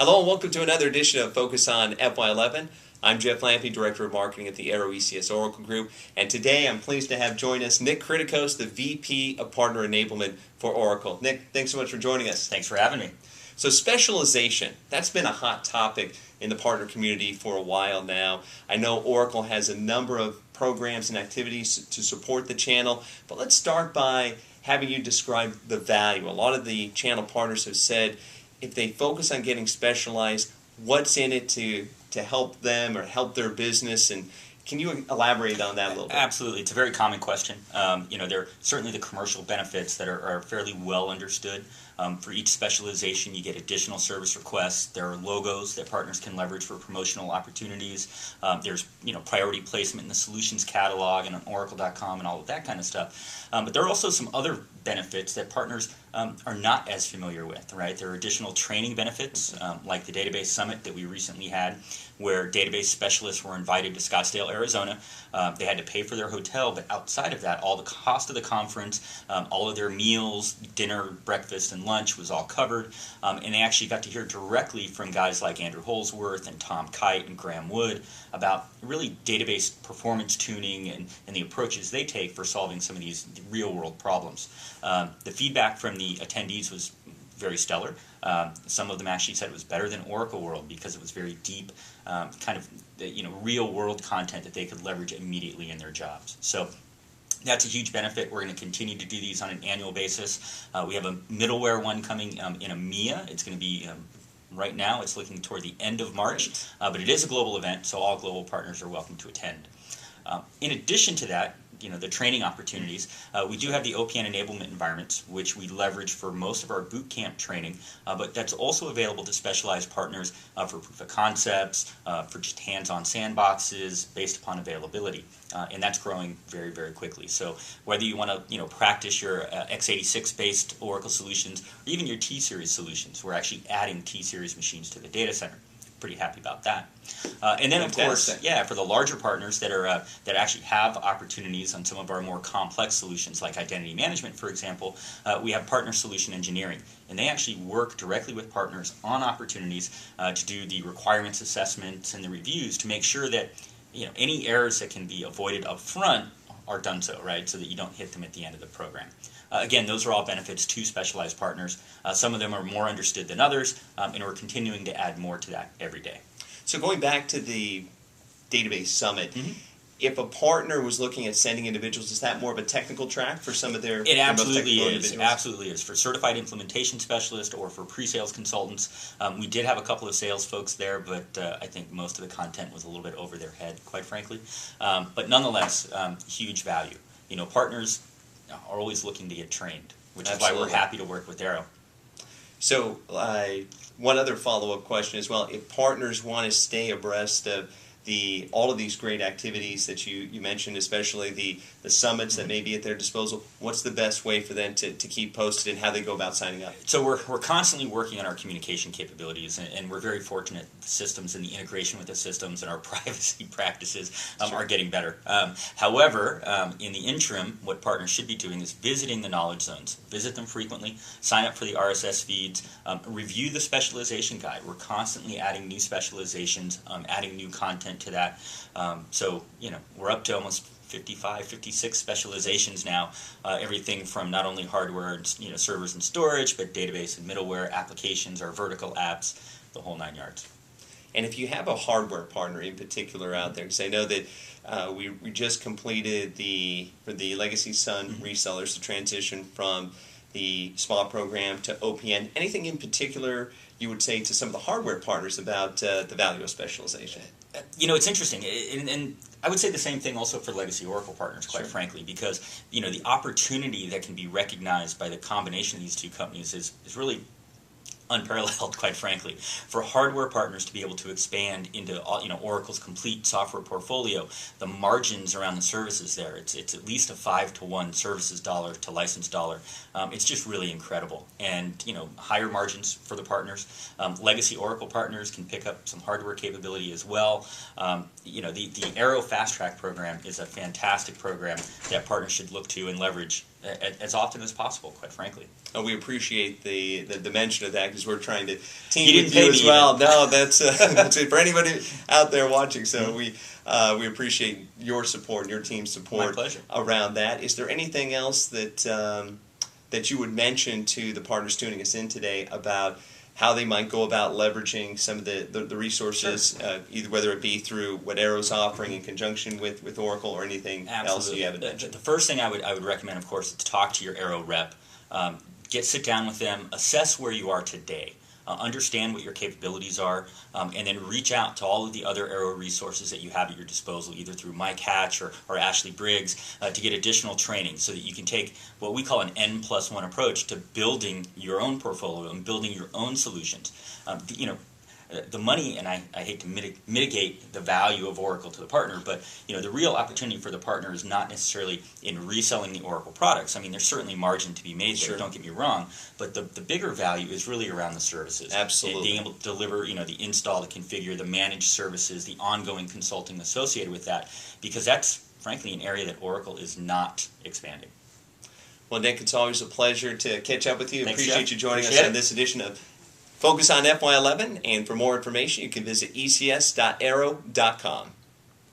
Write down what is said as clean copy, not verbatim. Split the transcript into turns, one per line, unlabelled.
Hello and welcome to another edition of Focus on FY11. I'm Jeff Lampe, Director of Marketing at the Aero ECS Oracle Group, and today I'm pleased to have join us Nick Kritikos, the VP of Partner Enablement for Oracle. Nick, thanks so much for joining us.
Thanks for having me.
So specialization, that's been a hot topic in the partner community for a while now. I know Oracle has a number of programs and activities to support the channel, but let's start by having you describe the value. A lot of the channel partners have said if they focus on getting specialized, what's in it to help them or help their business, and can you elaborate on that a little bit?
Absolutely. It's a very common question. There are certainly the commercial benefits that are fairly well understood. For each specialization, you get additional service requests. There are logos that partners can leverage for promotional opportunities. There's priority placement in the solutions catalog and on Oracle.com and all of that kind of stuff. But there are also some other benefits that partners are not as familiar with, right? There are additional training benefits, like the Database Summit that we recently had, where database specialists were invited to Scottsdale, Arizona. They had to pay for their hotel, but outside of that, all the cost of the conference, all of their meals, dinner, breakfast, and lunch was all covered, and they actually got to hear directly from guys like Andrew Holsworth and Tom Kite and Graham Wood about really database performance tuning and the approaches they take for solving some of these real-world problems. The feedback from the attendees was very stellar. Some of them actually said it was better than Oracle World because it was very deep, kind of real-world content that they could leverage immediately in their jobs. So that's a huge benefit. We're going to continue to do these on an annual basis. We have a middleware one coming in EMEA. It's going to be right now. It's looking toward the end of March, but it is a global event, so all global partners are welcome to attend. In addition to that, the training opportunities, we do have the OPN enablement environments, which we leverage for most of our boot camp training, but that's also available to specialized partners for proof of concepts, for just hands-on sandboxes based upon availability, and that's growing very, very quickly. So whether you want to practice your x86-based Oracle solutions or even your T-Series solutions, we're actually adding T-Series machines to the data center. Pretty happy about that. And then, of course, for the larger partners that actually have opportunities on some of our more complex solutions, like identity management, for example, we have partner solution engineering, and they actually work directly with partners on opportunities to do the requirements assessments and the reviews to make sure that any errors that can be avoided up front are done so, right, so that you don't hit them at the end of the program. Again, those are all benefits to specialized partners. Some of them are more understood than others, and we're continuing to add more to that every day.
So going back to the Database Summit, if a partner was looking at sending individuals, is that more of a technical track for some of their
It absolutely is.
It
absolutely is. For certified implementation specialists or for pre-sales consultants, we did have a couple of sales folks there, but I think most of the content was a little bit over their head, quite frankly. But nonetheless, huge value. Partners are always looking to get trained, which is why we're happy to work with Aero.
So one other follow-up question as well. If partners want to stay abreast of all of these great activities that you mentioned, especially the summits that may be at their disposal, what's the best way for them to keep posted and how they go about signing up?
So we're constantly working on our communication capabilities, and we're very fortunate the systems and the integration with the systems and our privacy practices are getting better. However, in the interim, what partners should be doing is visiting the knowledge zones. Visit them frequently, sign up for the RSS feeds, review the specialization guide. We're constantly adding new specializations, adding new content to that. So we're up to almost 55, 56 specializations now. Everything from not only hardware and servers and storage, but database and middleware applications, our vertical apps, the whole 9 yards.
And if you have a hardware partner in particular out there, because I know that we just completed for the Legacy Sun resellers, the transition from the SPA program to OPN. Anything in particular you would say to some of the hardware partners about the value of specialization?
It's interesting, and I would say the same thing also for legacy Oracle partners, quite frankly, because the opportunity that can be recognized by the combination of these two companies is really unparalleled, quite frankly. For hardware partners to be able to expand into Oracle's complete software portfolio, the margins around the services there, it's at least a 5-to-1 services dollar to license dollar. It's just really incredible. And higher margins for the partners. Legacy Oracle partners can pick up some hardware capability as well. The Aero Fast Track program is a fantastic program that partners should look to and leverage as often as possible, quite frankly.
Oh, we appreciate the mention of that because we're trying to team
You didn't
with
pay
you
me
as well.
either.
No, that's it for anybody out there watching. So we appreciate your support, your team's support.
My pleasure.
Around that. Is there anything else that that you would mention to the partners tuning us in today about how they might go about leveraging some of the resources,
Sure.
either whether it be through what Arrow's offering in conjunction with Oracle or anything else you haven't mentioned?
The first thing I would recommend, of course, is to talk to your Arrow rep. Sit down with them, assess where you are today. Understand what your capabilities are, and then reach out to all of the other Arrow resources that you have at your disposal, either through Mike Hatch or Ashley Briggs, to get additional training so that you can take what we call an N+1 approach to building your own portfolio and building your own solutions. The money, and I hate to mitigate the value of Oracle to the partner, but the real opportunity for the partner is not necessarily in reselling the Oracle products. I mean, there's certainly margin to be made there,
Sure.
don't get me wrong, but the bigger value is really around the services.
Absolutely.
And being able to deliver, the install, the configure, the managed services, the ongoing consulting associated with that, because that's, frankly, an area that Oracle is not expanding.
Well, Nick, it's always a pleasure to catch up with you.
Thanks,
Appreciate
Jeff.
you joining
Appreciate
us on
it.
this edition of Focus on FY11, and for more information, you can visit ecs.arrow.com.